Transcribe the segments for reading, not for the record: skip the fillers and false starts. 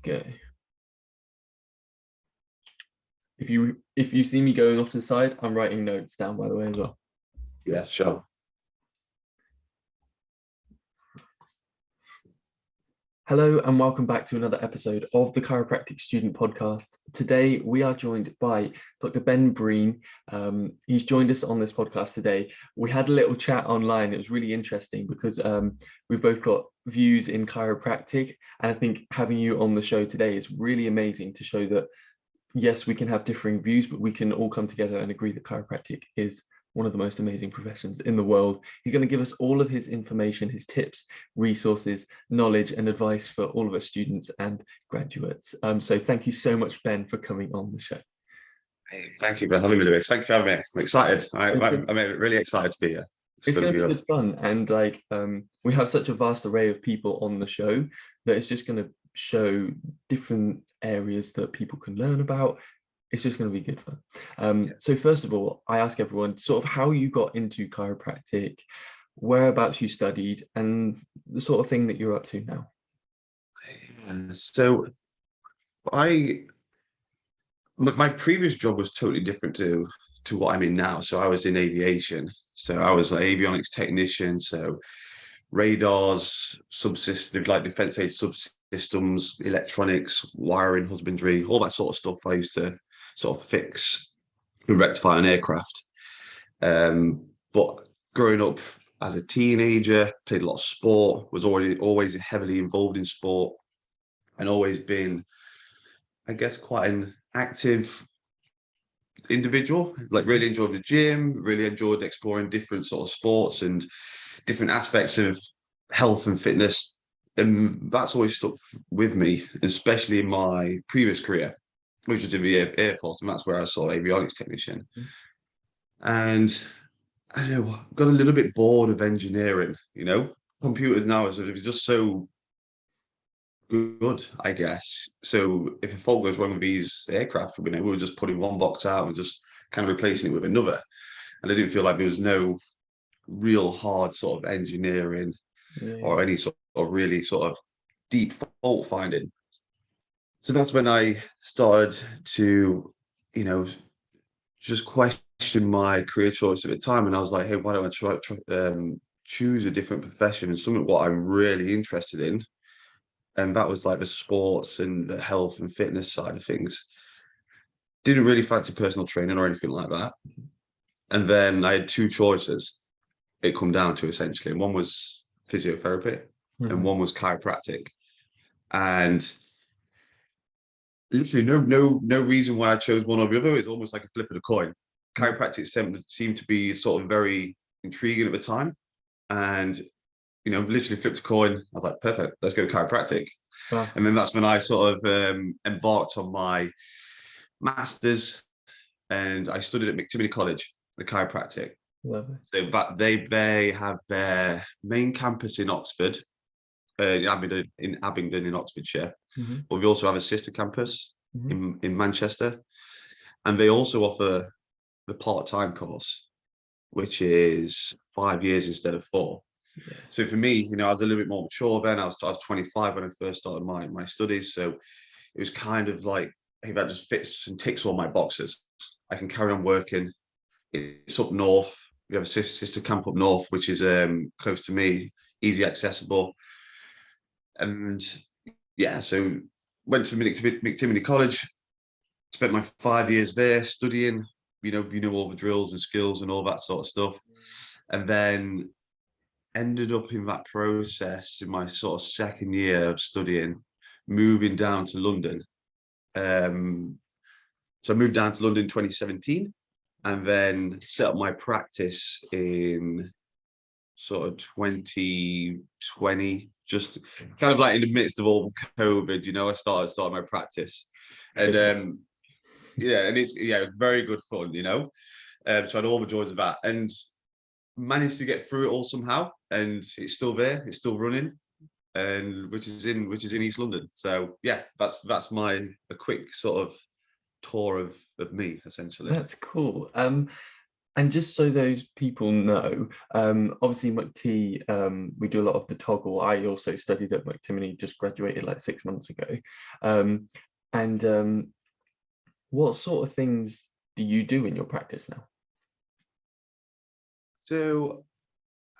go. If you see me going off to the side, I'm writing notes down, by the way, as well. Yeah, sure. Hello and welcome back to another episode of the Chiropractic Student Podcast. Today we are joined by Dr. Ben Breen. He's joined us on this podcast today. We had a little chat online. It was really interesting because we've both got views in chiropractic, and I think having you on the show today is really amazing to show that yes, we can have differing views, but we can all come together and agree that chiropractic is one of the most amazing professions in the world. He's going to give us all of his information, his tips, resources, knowledge, and advice for all of our students and graduates. So thank you so much, Ben, for coming on the show. Hey, thank you for having me, Lewis. Thank you for having me. I'm excited. I'm really excited to be here. It's going to be good fun. And we have such a vast array of people on the show that it's just going to show different areas that people can learn about. It's just going to be good fun. So first of all, I ask everyone sort of how you got into chiropractic, whereabouts you studied, and the sort of thing that you're up to now. So my previous job was totally different to what I'm in now. So I was in aviation. So I was an avionics technician. So radars, subsystems, like defense aid subsystems, electronics, wiring, husbandry, all that sort of stuff I used to sort of fix and rectify an aircraft. But growing up as a teenager, played a lot of sport, was always heavily involved in sport, and always been, I guess, quite an active individual. Like really enjoyed the gym, really enjoyed exploring different sort of sports and different aspects of health and fitness. And that's always stuck with me, especially in my previous career, which was in the Air Force, and that's where I saw avionics technician. And I don't know, got a little bit bored of engineering, computers now are just so good, I guess. So if a fault goes wrong with these aircraft, we were just putting one box out and just kind of replacing it with another. And I didn't feel like there was no real hard sort of engineering or any sort of really sort of deep fault finding. So that's when I started to, just question my career choice at the time. And I was like, hey, why don't I try choose a different profession and something what I'm really interested in? And that was like the sports and the health and fitness side of things. Didn't really fancy personal training or anything like that. And then I had two choices it come down to essentially. And one was physiotherapy and one was chiropractic. And literally no reason why I chose one or the other. It's almost like a flip of the coin. Chiropractic seemed to be sort of very intriguing at the time. And literally flipped a coin. I was like, perfect, let's go chiropractic. Wow. And then that's when I sort of embarked on my master's, and I studied at McTimoney College, the chiropractic. Lovely. So they have their main campus in Oxford, in Abingdon in Oxfordshire, but we also have a sister campus in Manchester, and they also offer the part-time course, which is 5 years instead of 4. Yeah. So for me, I was a little bit more mature then. I was 25 when I first started my studies. So it was kind of like, hey, that just fits and ticks all my boxes. I can carry on working. It's up north. We have a sister camp up north, which is close to me, easy accessible. And yeah, so went to McTimoney College, spent my 5 years there studying, all the drills and skills and all that sort of stuff. And then ended up in that process in my sort of second year of studying, moving down to London. So I moved down to London in 2017 and then set up my practice in sort of 2020, just kind of like in the midst of all COVID, I started my practice. And and it's very good fun, so I had all the joys of that. And managed to get through it all somehow, and it's still there, it's still running, and which is in East London. So yeah, that's a quick sort of tour of me essentially. That's cool. And just so those people know, obviously McT, we do a lot of the toggle. I also studied at McTimoney, just graduated like 6 months ago. And what sort of things do you do in your practice now? So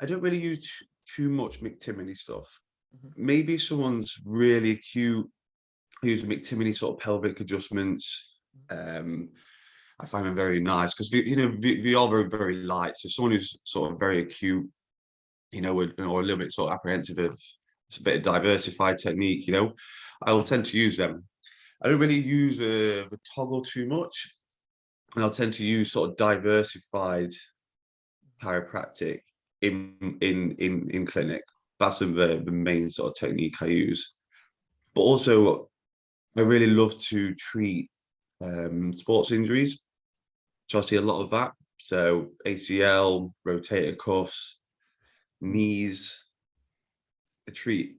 I don't really use too much McTimoney stuff. Mhm. Maybe someone's really acute, using McTimoney sort of pelvic adjustments. I find them very nice because we are very, very light. So someone who's sort of very acute, or a little bit sort of apprehensive of it's a bit of diversified technique, I'll tend to use them. I don't really use the toggle too much, and I'll tend to use sort of diversified chiropractic in clinic. That's the main sort of technique I use. But also, I really love to treat sports injuries. So I see a lot of that. So ACL, rotator cuffs, knees. I treat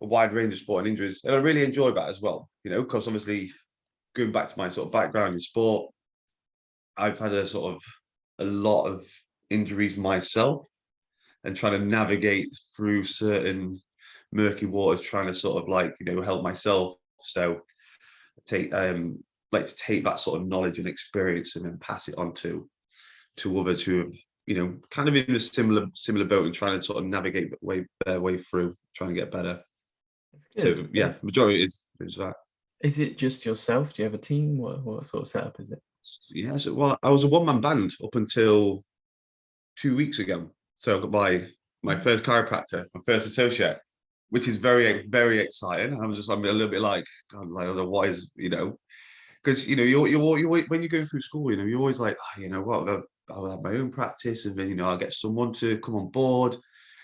a wide range of sporting injuries, and I really enjoy that as well. Because obviously, going back to my sort of background in sport, I've had a lot of injuries myself, and trying to navigate through certain murky waters, trying to sort of help myself. So take like to take that sort of knowledge and experience and then pass it on to others who have kind of in a similar boat and trying to sort of navigate their way through, trying to get better. That's So good. yeah, majority is that. Is it just yourself? Do you have a team? What sort of setup is it? Yeah, so well, I was a one-man band up until 2 weeks ago. So I got my first chiropractor, my first associate, which is very, very exciting. I'm a little bit like, God, like, what is, because you when you go through school, you're always like, what, I'll have my own practice, and then I'll get someone to come on board,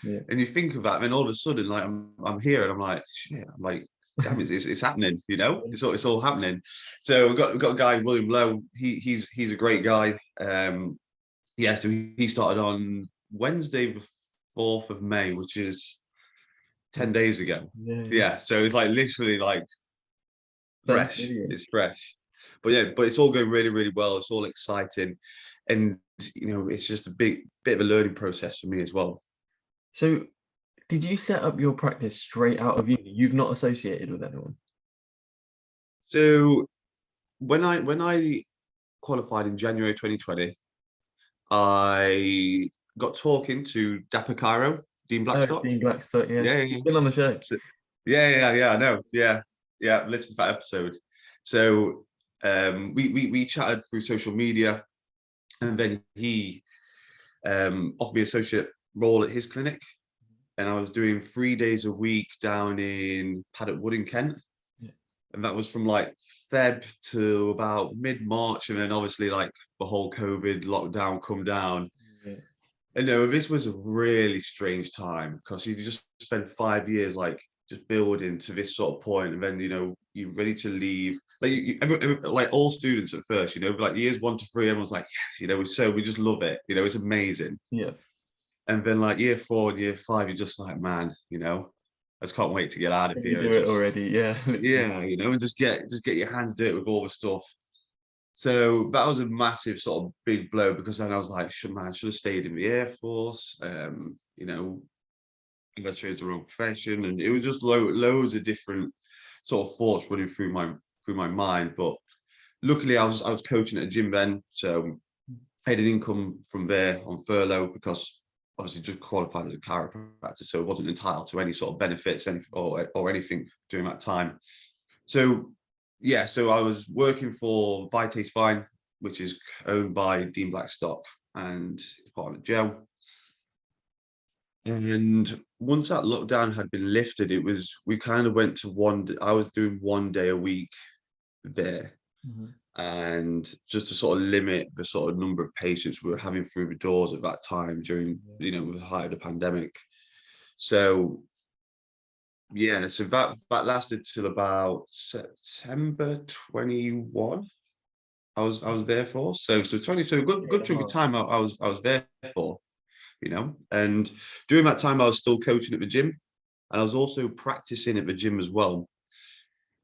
Yeah. and you think of that, and then all of a sudden, like I'm here, and I'm like, shit, I'm like, damn, it's happening, it's all happening. So we've got a guy, William Lowe. He's a great guy. Yeah, so he started on Wednesday, the 4th of May, which is 10 days ago. Yeah. Yeah, so it's like literally like That's fresh. brilliant. It's fresh. But yeah, but it's all going really, really well. It's all exciting. And it's just a bit of a learning process for me as well. So, did you set up your practice straight out of uni? You've not associated with anyone? So when I qualified in January 2020, I got talking to Dapper Chiro, Dean Oh, Blackstock. Dean Blackstock, yeah. Yeah, He's been on the show. So, yeah, I know. Yeah, listened to that episode. So we chatted through social media, and then he offered me associate role at his clinic, and I was doing 3 days a week down in Paddock Wood in Kent, Yeah. and that was from like Feb to about mid-March, and then obviously like the whole COVID lockdown come down. Yeah. And this was a really strange time because you just spent 5 years like just building to this sort of point, and then you're ready to leave. Like like all students at first, like years 1 to 3, everyone's like, yes, we just love it, it's amazing. Yeah. And then like year 4 and year 5, you're just like, man, I just can't wait to get out of Can you here and do it just already? Yeah. Literally. yeah, and just get your hands dirty with all the stuff. So that was a massive sort of big blow, because then I was like, I should have stayed in the Air Force. I chose the wrong profession, and it was just loads of different sort of thoughts running through my mind. But luckily, I was coaching at a gym then, so I had an income from there on furlough, because obviously just qualified as a chiropractor, so I wasn't entitled to any sort of benefits or anything during that time. So yeah, so I was working for Vitae Spine, which is owned by Dean Blackstock and his partner Joe. And once that lockdown had been lifted, we kind of went to I was doing 1 day a week there. Mhm. And just to sort of limit the sort of number of patients we were having through the doors at that time during, the height of the pandemic. So yeah, so that lasted till about September 21. I was there for. So 20, so a good chunk of time I was there for, And during that time I was still coaching at the gym, and I was also practicing at the gym as well.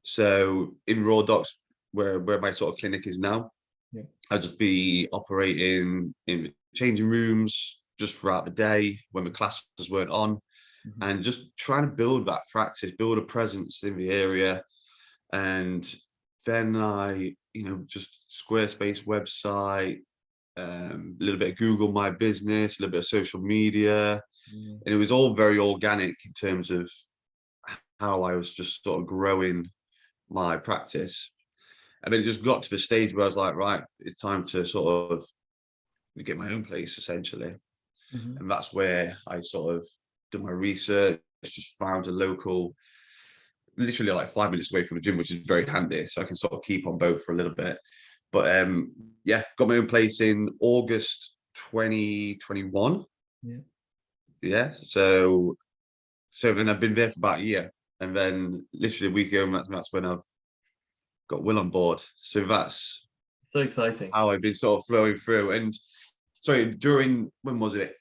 So in Raw Docs, where my sort of clinic is now, Yeah. I'd just be operating in the changing rooms just throughout the day when the classes weren't on, Mhm. and just trying to build that practice, build a presence in the area. And then just Squarespace website, a little bit of Google My Business, a little bit of social media. Yeah. And it was all very organic in terms of how I was just sort of growing my practice. And then it just got to the stage where I was like, right, it's time to sort of get my own place essentially. Mhm. And that's where I sort of did my research, just found a local, literally like 5 minutes away from the gym, which is very handy. So I can sort of keep on both for a little bit. But yeah, got my own place in August 2021. Yeah. Yeah. So then I've been there for about a year. And then literally a week ago, that's when I've got Will on board. So that's So exciting. how I've been sort of flowing through. And sorry, when was it?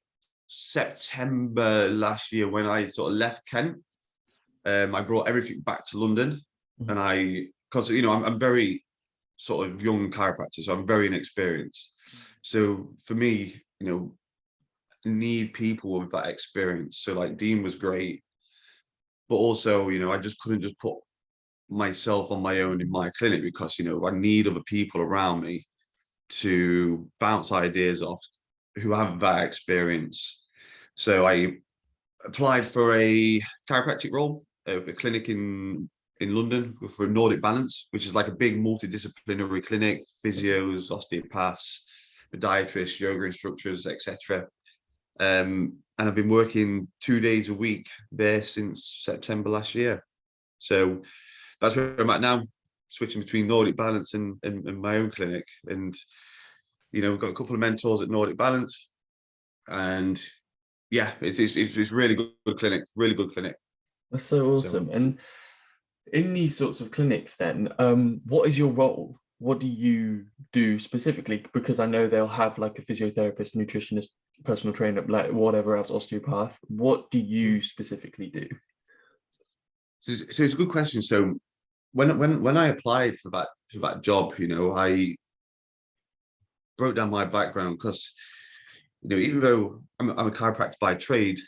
September last year when I sort of left Kent. I brought everything back to London, Mhm. and because I'm very sort of young chiropractor, so I'm very inexperienced. So for me, need people with that experience. So like Dean was great, but also, I just couldn't just put myself on my own in my clinic because, I need other people around me to bounce ideas off who have that experience. So I applied for a chiropractic role, a clinic in London for Nordic Balance, which is like a big multidisciplinary clinic, physios, osteopaths, podiatrists, yoga instructors, etc. And I've been working 2 days a week there since September last year. So that's where I'm at now, switching between Nordic Balance and my own clinic. And, we've got a couple of mentors at Nordic Balance. And yeah, it's really good clinic, really good clinic. That's so So awesome. And in these sorts of clinics, then, what is your role? What do you do specifically? Because I know they'll have like a physiotherapist, nutritionist, personal trainer, like whatever else, osteopath. What do you specifically do? so it's a good question. So when I applied for that job, I broke down my background because, even though I'm a chiropractor by trade,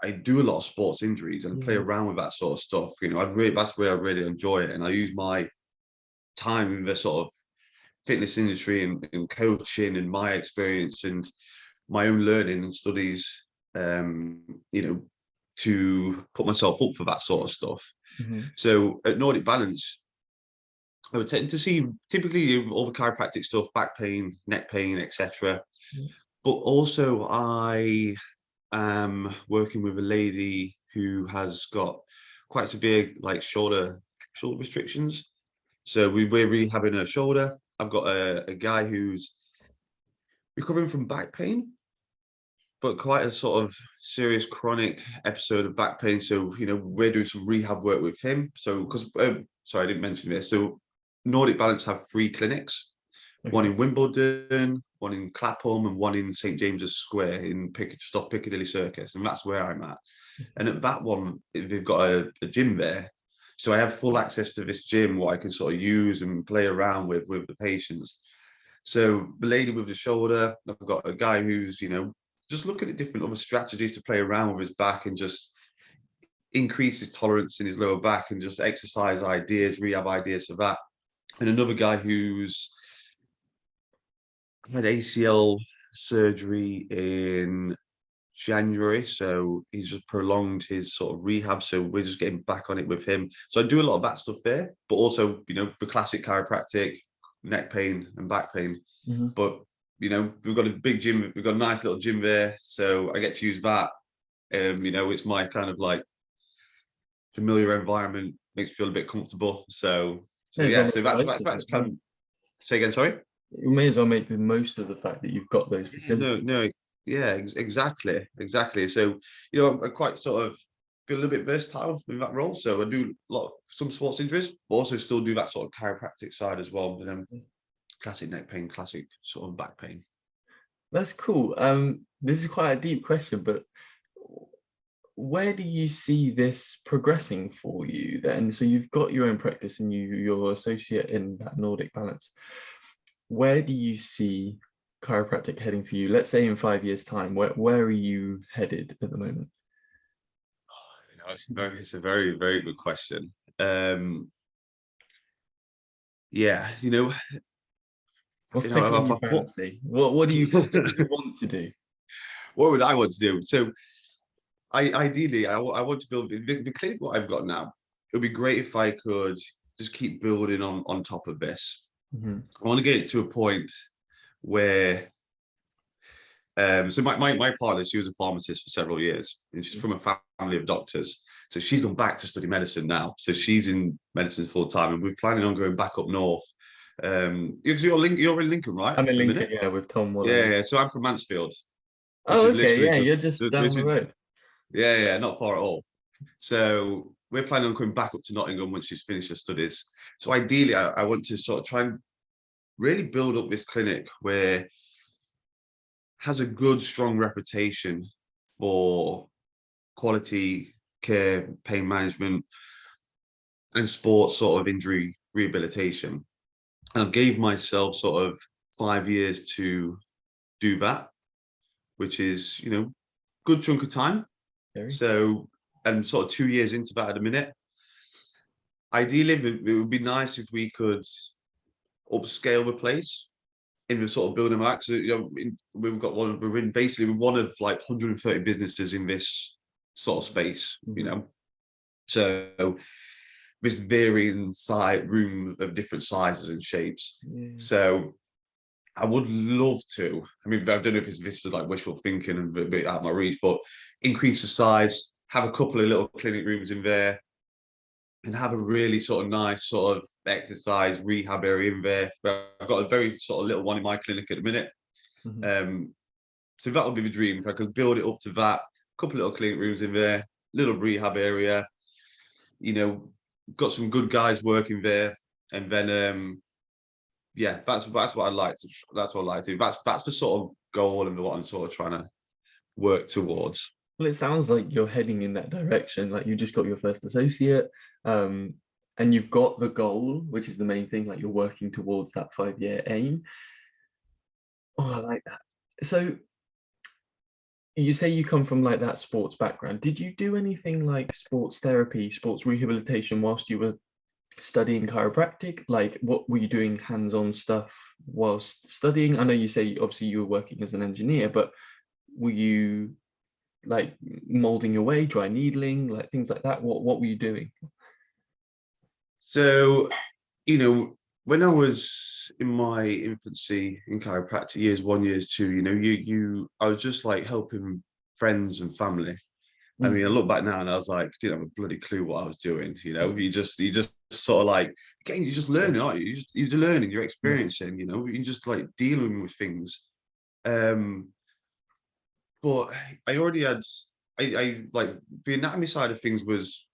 I do a lot of sports injuries and play Yeah. around with that sort of stuff. That's where I really enjoy it, and I use my time in the sort of fitness industry and coaching and my experience and my own learning and studies, um, you know, to put myself up for that sort of stuff. Mhm. So at Nordic Balance, I would tend to see typically all the chiropractic stuff, back pain, neck pain, etc. Yeah. But also I am working with a lady who has got quite severe like shoulder restrictions. So we're rehabbing her shoulder. I've got a guy who's recovering from back pain, but quite a sort of serious chronic episode of back pain. So, we're doing some rehab work with him. So, because, sorry, I didn't mention this. So, Nordic Balance have 3 clinics, one Okay. in Wimbledon, one in Clapham, and one in St. James's Square in just off Piccadilly Circus. And that's where I'm at. And at that one, they've got a gym there. So I have full access to this gym, what I can sort of use and play around with the patients. So the lady with the shoulder, I've got a guy who's, just looking at different other strategies to play around with his back and just increase his tolerance in his lower back and just exercise ideas, rehab ideas for that. And another guy who's had ACL surgery in January, so he's just prolonged his sort of rehab. So we're just getting back on it with him. So I do a lot of that stuff there, but also, the classic chiropractic, neck pain and back pain. Mhm. But we've got a big gym, we've got a nice little gym there, so I get to use that. It's my kind of like familiar environment, makes me feel a bit comfortable. So May as well yeah, make so the that's most of that's it. Yeah. kind of, say again, sorry. You may as well make the most of the fact that you've got those Yeah, no, facilities. no, yeah, exactly. So, I quite sort of feel a little bit versatile in that role. So I do some sports injuries, but also still do that sort of chiropractic side as well. And then classic neck pain, classic sort of back pain. That's cool. This is quite a deep question, but where do you see this progressing for you then? So you've got your own practice and you're associate in that Nordic Balance. where do you see chiropractic heading for you? Let's say in 5 years' time, where are you headed at the moment? It's a very, very good question. Yeah, What's tickling I your thought, fancy? What do you want to do? what would I want to do? So ideally, I want to build the clinic. What I've got now, it would be great if I could just keep building on top of this. Mm-hmm. I want to get it to a point where, so my partner, she was a pharmacist for several years, and she's from a family of doctors. So she's gone back to study medicine now. So she's in medicine full time, and we're planning on going back up north. Because you're in Lincoln, right? I'm At in the Lincoln, minute. yeah, with Tom Yeah, Wallen. yeah. So I'm from Mansfield, which Oh, is okay, literally yeah, just, you're just down the road. yeah, yeah, not far at all. So we're planning on coming back up to Nottingham once she's finished her studies. So ideally, I want to sort of try and really build up this clinic where has a good, strong reputation for quality care, pain management, and sports sort of injury rehabilitation. And I've gave myself sort of 5 years to do that, which is, good chunk of time. Very. So I'm sort of 2 years into that at the minute. Ideally, it would be nice if we could upscale the place in the sort of building back. So, we're in basically one of like 130 businesses in this sort of space, So this varying room of different sizes and shapes. Yeah. So I would love to. I mean, I don't know if this is like wishful thinking and a bit out of my reach, but increase the size, have a couple of little clinic rooms in there, and have a really sort of nice sort of exercise rehab area in there. I've got a very sort of little one in my clinic at the minute. Mm-hmm. So that would be the dream. If I could build it up to that, a couple of little clinic rooms in there, little rehab area, got some good guys working there. And then yeah, that's what I like to that's what I like to do. That's the sort of goal and what I'm sort of trying to work towards. Well, it sounds like you're heading in that direction. Like you just got your first associate, and you've got the goal, which is the main thing. Like you're working towards that 5-year aim. Oh, I like that. So you say you come from like that sports background. Did you do anything like sports therapy, sports rehabilitation whilst you were studying chiropractic? Like what were you doing hands-on stuff whilst studying? I know you say obviously you were working as an engineer, but were you like molding your way, dry needling, like things like that? What were you doing? So, when I was in my infancy in chiropractic, years 1, years 2, I was just like helping friends and family. I mean, I look back now and I was like, didn't have a bloody clue what I was doing. You just sort of like, again, you're just learning, aren't you? You're learning, you're experiencing. You're just like dealing with things. But I already had, I like the anatomy side of things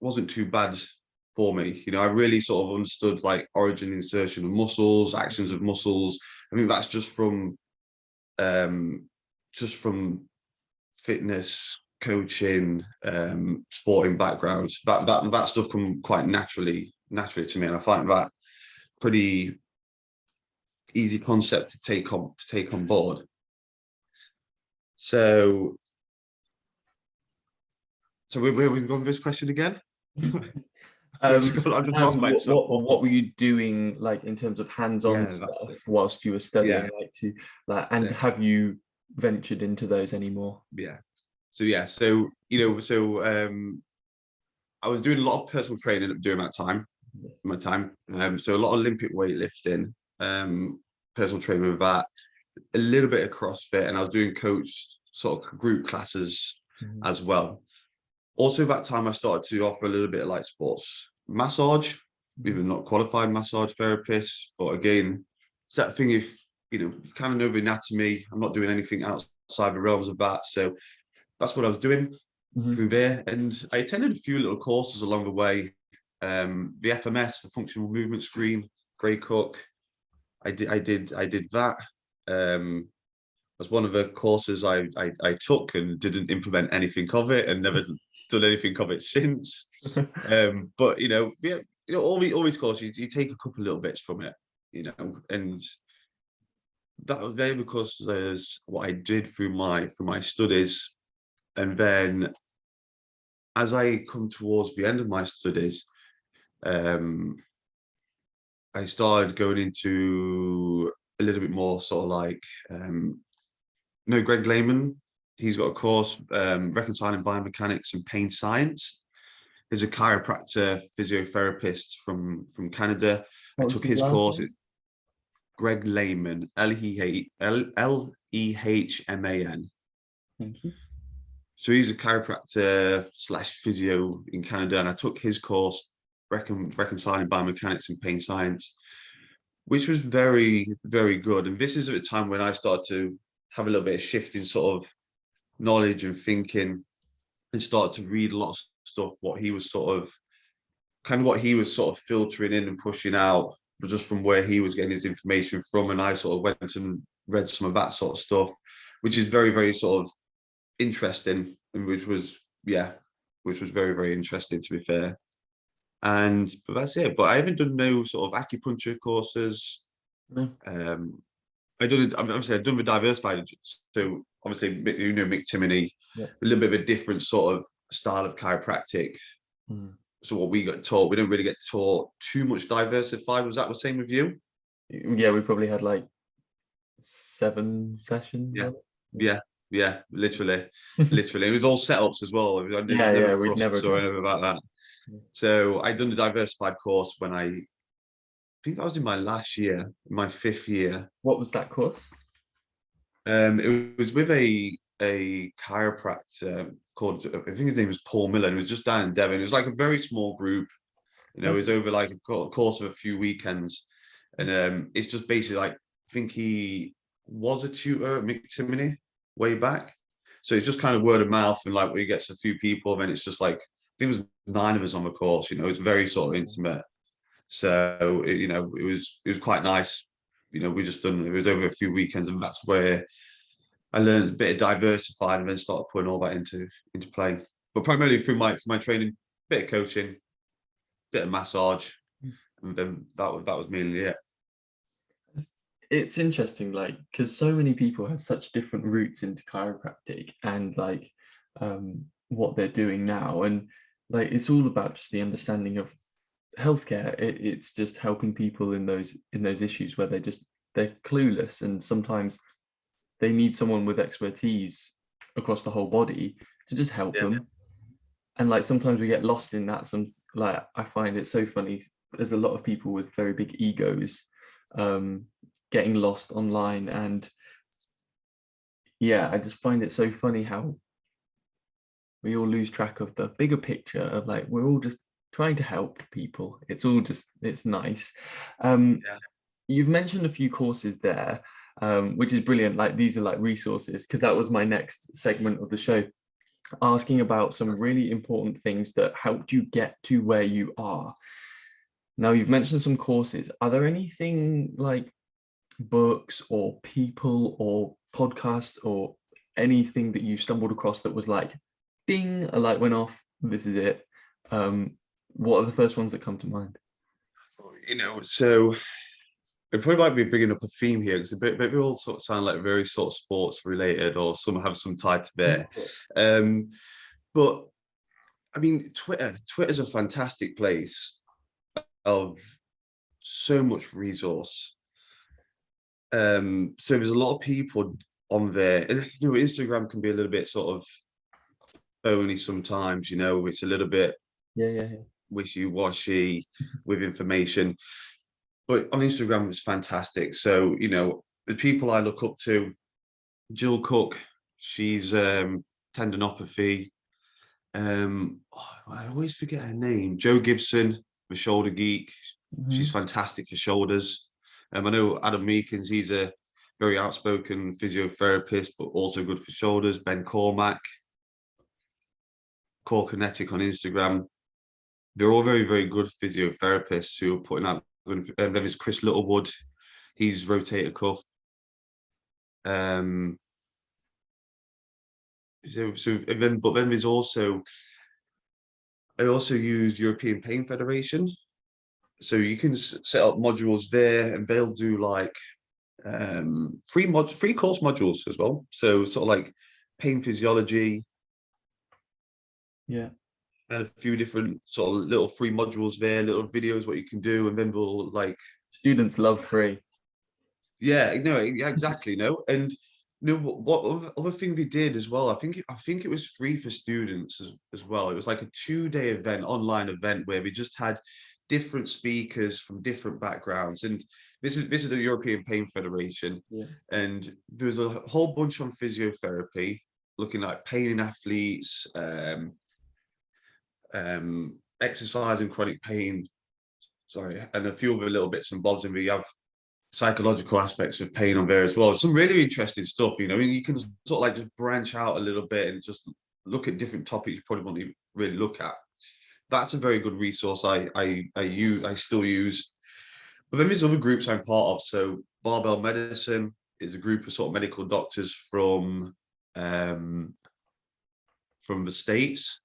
wasn't too bad for me. I really sort of understood like origin, insertion of muscles, actions of muscles. I mean, that's um, just from fitness, coaching, sporting backgrounds. That stuff come quite naturally to me, and I find that pretty easy concept to take on board. So where we going with this question again? I've just lost myself. What were you doing like in terms of hands-on stuff whilst you were studying, and have you ventured into those anymore? So I was doing a lot of personal training during that time, my time. So a lot of Olympic weightlifting, personal training with that, a little bit of CrossFit, and I was doing coach sort of group classes as well. Also, that time I started to offer a little bit of like sports massage, even not qualified massage therapist. But again, it's that thing if you kind of know the anatomy, I'm not doing anything outside the realms of that. So that's what I was doing through there. And I attended a few little courses along the way. The FMS, the functional movement screen, Gray Cook. I did that. Was one of the courses I took and didn't implement anything of it and never done anything of it since. But all these courses, you take a couple of little bits from it, and that was very because there's what I did through my studies, and then as I come towards the end of my studies, um, I started going into a little bit more sort of like, Greg Lehman. He's got a course, reconciling biomechanics and pain science. He's a chiropractor, physiotherapist from Canada. I What was took his his last course. name? It's Greg Lehman, Lehman. Thank you. So he's a chiropractor slash physio in Canada, and I took his course, reconciling biomechanics and pain science, which was very, very good. And this is at a time when I started to have a little bit of shift in sort of knowledge and thinking, and started to read a lot of stuff, what he was sort of filtering in and pushing out, but just from where he was getting his information from. And I sort of went and read some of that sort of stuff, which is very, very sort of interesting, and which was very, very interesting, to be fair. But that's it. But I haven't done no sort of acupuncture courses. No. I've done the diversified. So obviously, Mick Timoney, Yeah. a little bit of a different sort of style of chiropractic. Mm. So what we got taught, we don't really get taught too much diversified. Was that the same with you? Yeah, we probably had like 7 sessions. Yeah, on it. yeah, yeah. Literally, literally. It was all setups as well. There was never Yeah, we'd never thrusts or anything about that. Yeah. So I done the diversified course when I think I was in my last year, my 5th year. What was that course? It was with a chiropractor called, I think his name was Paul Miller. And it was just down in Devon. It was like a very small group. It was over like a course of a few weekends, and it's just basically like, I think he was a tutor at Mick Timoney way back. So it's just kind of word of mouth, and like, where he gets a few people, then it's just like, I think it was 9 of us on the course. It's very sort of intimate. So it was quite nice. We just done, it was over a few weekends, and that's where I learned a bit of diversified, and then started putting all that into play. But primarily through my training, bit of coaching, bit of massage, and then that was mainly it. It's interesting, like, because so many people have such different routes into chiropractic and like what they're doing now, and like it's all about just the understanding of healthcare. It's just helping people in those issues where they're clueless, and sometimes they need someone with expertise across the whole body to just help them. And like sometimes we get lost in that. Like I find it so funny. There's a lot of people with very big egos getting lost online, and yeah, I just find it so funny how we all lose track of the bigger picture of like, we're all just trying to help people. It's nice. You've mentioned a few courses there, which is brilliant. Like, these are like resources, because that was my next segment of the show, asking about some really important things that helped you get to where you are. Now, you've mentioned some courses. Are there anything like books or people or podcasts or anything that you stumbled across that was like, ding, a light went off, this is it? What are the first ones that come to mind? So it probably might be bringing up a theme here, because they all sort of sound like very sort of sports related, or some have some tie to there. But I mean, Twitter's a fantastic place of so much resource. So there's a lot of people on there, and Instagram can be a little bit sort of phony sometimes. It's a little bit wishy-washy with information, but on Instagram it's fantastic. So the people I look up to, Jill Cook, she's tendinopathy. I always forget her name. Joe Gibson, the shoulder geek. She's fantastic for shoulders. I know Adam Meakins, he's a very outspoken physiotherapist, but also good for shoulders. Ben Cormack, Core Kinetic on Instagram. They're all very, very good physiotherapists who are putting out good. And then there's Chris Littlewood. He's rotator cuff. But then there's also, I also use European Pain Federation. So you can set up modules there, and they'll do like free course modules as well. So sort of like pain physiology, Yeah. and a few different sort of little free modules there, little videos what you can do, and then we'll like, Students love free. yeah, no, yeah, exactly, no, and what other thing they did as well. I think it was free for students as well. It was like a 2-day event, online event, where we just had different speakers from different backgrounds, and this is the European Pain Federation, Yeah. and there was a whole bunch on physiotherapy, looking at pain in athletes, exercise and chronic pain, sorry, and a few other little bits and bobs, and we have psychological aspects of pain on there as well. Some really interesting stuff, you know. I mean, you can sort of like just branch out a little bit and just look at different topics you probably want to really look at. That's a very good resource I still use. But then there's other groups I'm part of. So Barbell Medicine is a group of sort of medical doctors um, from the States.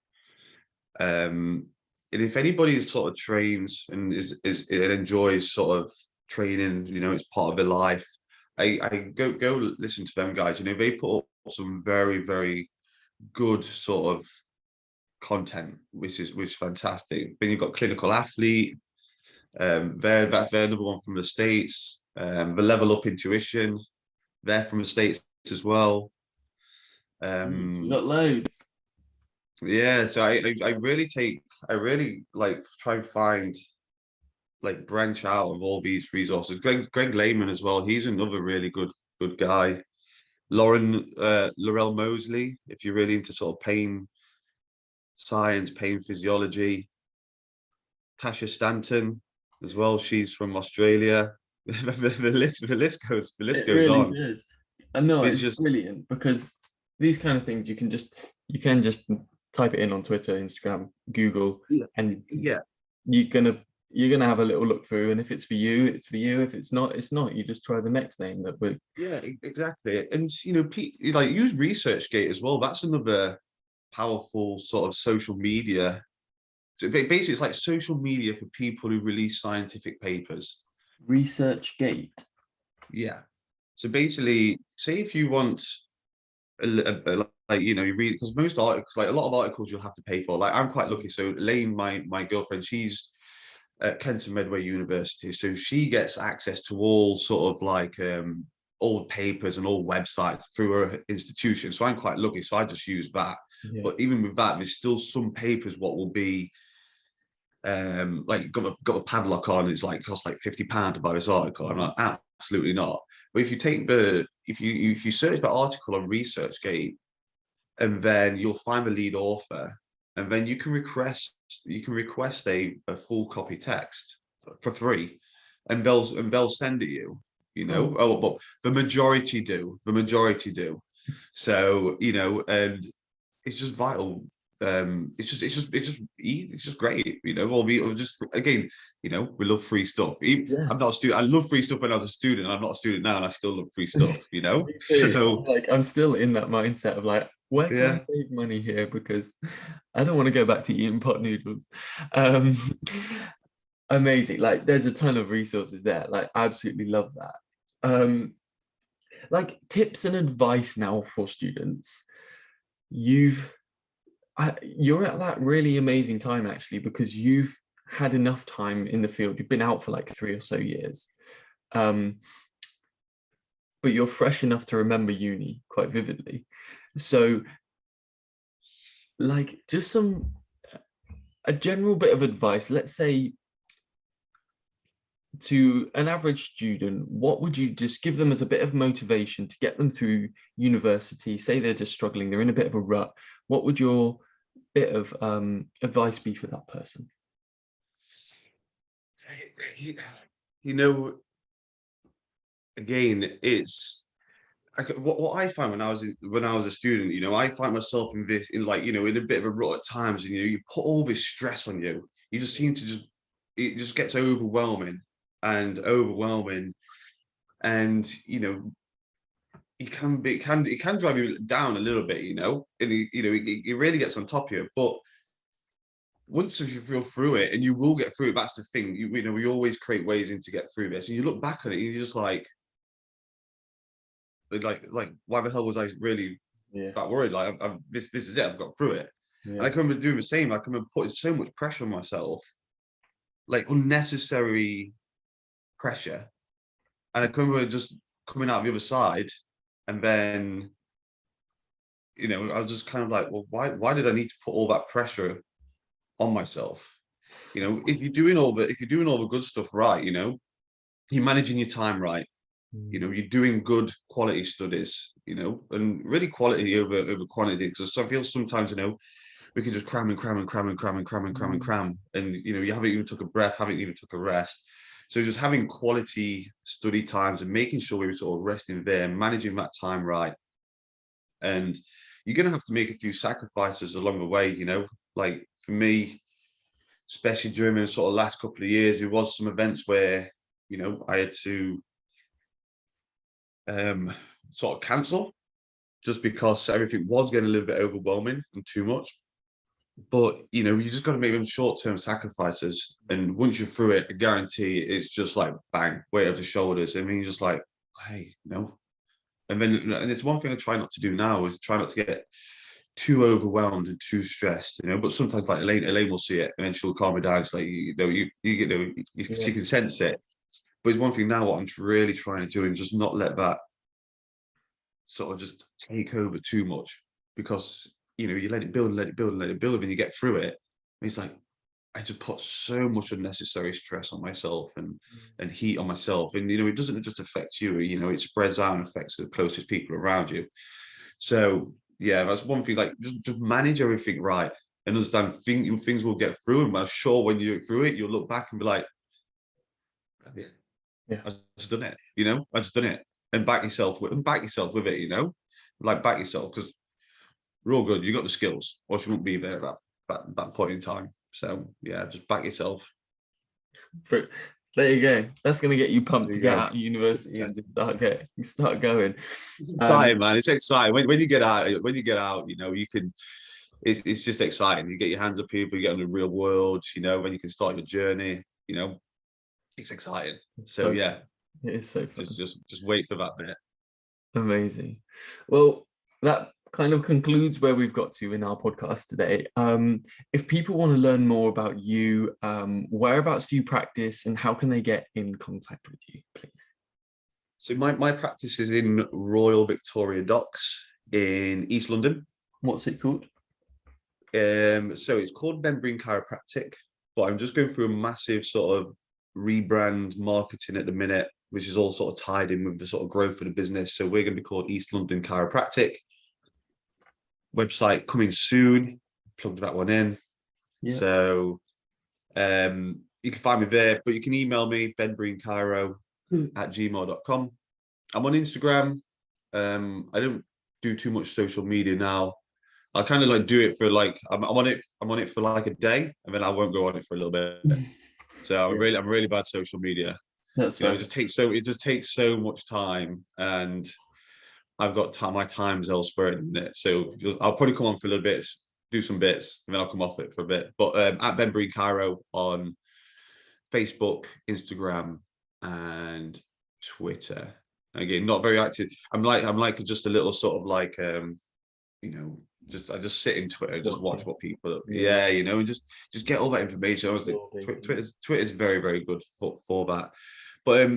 And if anybody sort of trains and is and enjoys sort of training, you know, it's part of their life. I go listen to them guys. You know, they put up some very, very good sort of content, which is fantastic. Then you've got Clinical Athlete. They're another one from the States. The Level Up Intuition, they're from the States as well. We Um, got loads. yeah, so I really like try and find, like, branch out of all these resources. Greg Lehman as well. He's another really good guy. Laurel Moseley, if you're really into sort of pain science, pain physiology. Tasha Stanton as well. She's from Australia. The list It goes really on. does. I know It's it's just, brilliant because these kind of things you can just type it in on Twitter, Instagram, Google, yeah, and yeah, you're gonna you're gonna have a little look through. And if it's for you, it's for you. If it's not, it's not. You just try the next name that will. yeah, exactly. And you know, like, use ResearchGate as well. That's another powerful sort of social media. So basically, it's like social media for people who release scientific papers. Research Gate. Yeah. So basically, say if you want like, you know, you read, because most articles, like a lot of articles, you'll have to pay for. Like, I'm quite lucky. So Lane, my girlfriend, she's at Kenton Medway University, so she gets access to all sort of like old papers and old websites through her institution. So I'm quite lucky. So I just use that. Yeah. But even with that, there's still some papers what will be like, got a padlock on. It's like, costs like £50 to buy this article. I'm like, absolutely not. But if you take if you search the article on ResearchGate, and then you'll find the lead author, and then you can request a full copy text for free, and they'll send it you. You know, Oh, oh, but the majority do. The majority do. So, you know, and it's just vital. It's just great. You know, or just, again, you know, we love free stuff. yeah. I'm not a student. I love free stuff when I was a student. I'm not a student now, and I still love free stuff. You know, Me too. so I'm still in that mindset of like, where can I yeah. save money here? Because I don't want to go back to eating pot noodles. Um, amazing. Like, there's a ton of resources there. Like, I absolutely love that. Like, tips and advice now for students. You're at that really amazing time actually, because you've had enough time in the field. You've been out for like 3 or so years. Um, but you're fresh enough to remember uni quite vividly. So, like, just a general bit of advice, let's say, to an average student, what would you just give them as a bit of motivation to get them through university? Say they're just struggling, they're in a bit of a rut. What would your bit of advice be for that person? You know, again, it's like what I find when I was a student. You know, I find myself in like, you know, in a bit of a rut at times, and you know, you put all this stress on you. You just seem to just it just gets overwhelming, and you know, it can drive you down a little bit. You know, and it really gets on top of you. But once you feel through it, and you will get through it, that's the thing. You know, we always create ways in to get through this, and you look back on it, and you're just like, like why the hell was I really Yeah. that worried? Like this is it. I've got through it. And Yeah. I can remember doing the same. I can remember putting so much pressure on myself, like unnecessary pressure. And I can remember just coming out the other side, and then I was just kind of like, well, why did I need to put all that pressure on myself? If you're doing all the good stuff right, you're managing your time right, you're doing good quality studies, and really quality over quantity. Because I feel sometimes, we can just cram and cram and cram and cram and cram and cram and cram, and you haven't even took a breath, haven't even took a rest. So just having quality study times and making sure we're sort of resting there, managing that time right. And you're going to have to make a few sacrifices along the way, like for me, especially during the sort of last couple of years, there was some events where, I had to sort of cancel just because everything was getting a little bit overwhelming and too much. But, you just got to make them short-term sacrifices. And once you're through it, I guarantee it's just like, bang, weight off the shoulders. I mean, you're just like, hey, And then it's one thing I try not to do now is try not to get too overwhelmed and too stressed, but sometimes like Elaine will see it and then she'll calm me down. It's like, you can sense it. But it's one thing now, what I'm really trying to do and just not let that sort of just take over too much, because, you let it build and let it build and let it build, and you get through it. And it's like, I just put so much unnecessary stress on myself and heat on myself. And, it doesn't just affect you, it spreads out and affects the closest people around you. So yeah, that's one thing, like just manage everything right and understand things will get through. And I'm sure when you get through it, you'll look back and be like, Yeah. I just done it, I just done it. And back yourself with it, like back yourself, because we're all good. You got the skills, or you won't be there at that point in time. So yeah, just back yourself. There you go. That's going to get you pumped There to you get go. out of university and just start going. It's exciting, man. It's exciting when you get out. You can. It's just exciting. You get your hands on people. You get in the real world. When you can start your journey. It's exciting. So yeah, it is so fun. Just wait for that bit. Amazing. Well, that kind of concludes where we've got to in our podcast today. If people want to learn more about you, whereabouts do you practice and how can they get in contact with you, please? So my practice is in Royal Victoria Docks in East London. What's it called? So it's called Ben Breen Chiropractic, but I'm just going through a massive sort of rebrand marketing at the minute, which is all sort of tied in with the sort of growth of the business. So we're going to be called East London Chiropractic. Website coming soon. Plugged that one in. Yeah. So you can find me there, but you can email me, benbreenchiro@gmail.com. I'm on Instagram. I don't do too much social media now. I kind of like do it for like I'm on it for like a day, and then I won't go on it for a little bit. So I'm really bad social media. That's right. It just takes so much time, and I've got my time's elsewhere in a minute. So I'll probably come on for a little bit, do some bits, and then I'll come off it for a bit. But at Ben Breen Chiro on Facebook, Instagram, and Twitter. Again, not very active. I'm like just a little sort of like I just sit in Twitter, just watch what people, and just get all that information. I was like, Twitter's very, very good for that. But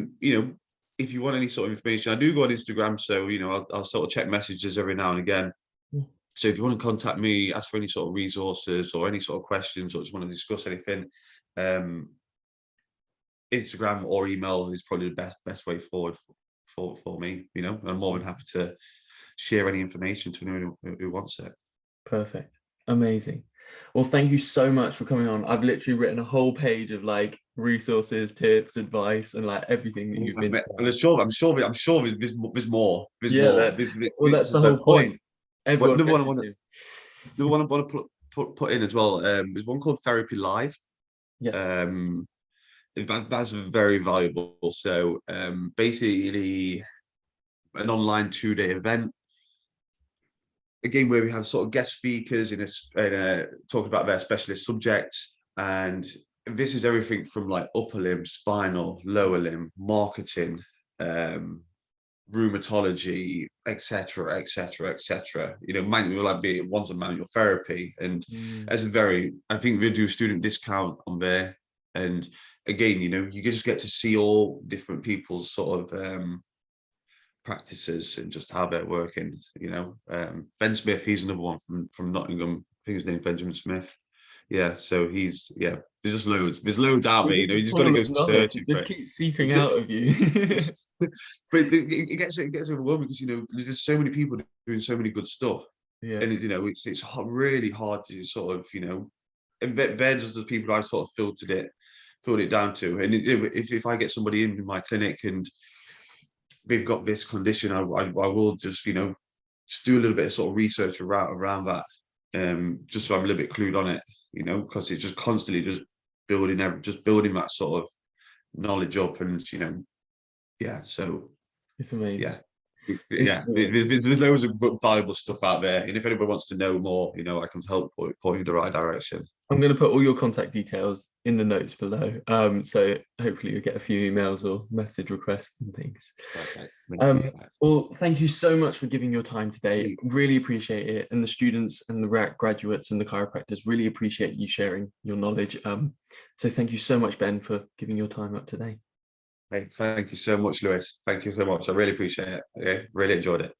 if you want any sort of information, I do go on Instagram, so I'll sort of check messages every now and again. So if you want to contact me, ask for any sort of resources or any sort of questions, or just want to discuss anything, Instagram or email is probably the best way forward for me. I'm more than happy to share any information to anyone who wants it. Perfect. Amazing. Well, thank you so much for coming on. I've literally written a whole page of like resources, tips, advice, and like everything that you've been saying. I'm sure there's more. Well, that's the whole point. Everyone another one I want to put in as well. There's one called Therapy Live. Yes. That's very valuable. So basically an online 2-day event, again, where we have sort of guest speakers in a talk about their specialist subject. And this is everything from like upper limb, spinal, lower limb, marketing, rheumatology, etc., etc., etc. You know, manual, like be it one's a manual therapy, and as a very, I think we do a student discount on there. And again, you know, you just get to see all different people's sort of practices and just how they're working. You know, Ben Smith, he's another one from Nottingham. I think his name's Benjamin Smith. Yeah, so he's there's just loads. There's loads out there. You know, you just got to go searching for Just it. keeps seeping out of you. But it gets overwhelming because, you know, there's just so many people doing so many good stuff, Yeah, and you know, it's really hard to sort of, you know, and they're just the people I sort of filtered it down to. And if I get somebody in my clinic and they've got this condition, I will just, you know, just do a little bit of sort of research around that, just so I'm a little bit clued on it, you know, because it's just constantly just building that sort of knowledge up, and you know, so it's amazing. It's there's loads of valuable stuff out there, and if anybody wants to know more, you know, I can help point you in the right direction. I'm going to put all your contact details in the notes below. So hopefully you'll get a few emails or message requests and things. Okay. Well, thank you so much for giving your time today. Really appreciate it. And the students and the graduates and the chiropractors really appreciate you sharing your knowledge. So thank you so much, Ben, for giving your time up today. Hey, thank you so much, Lewis. Thank you so much. I really appreciate it. Yeah, really enjoyed it.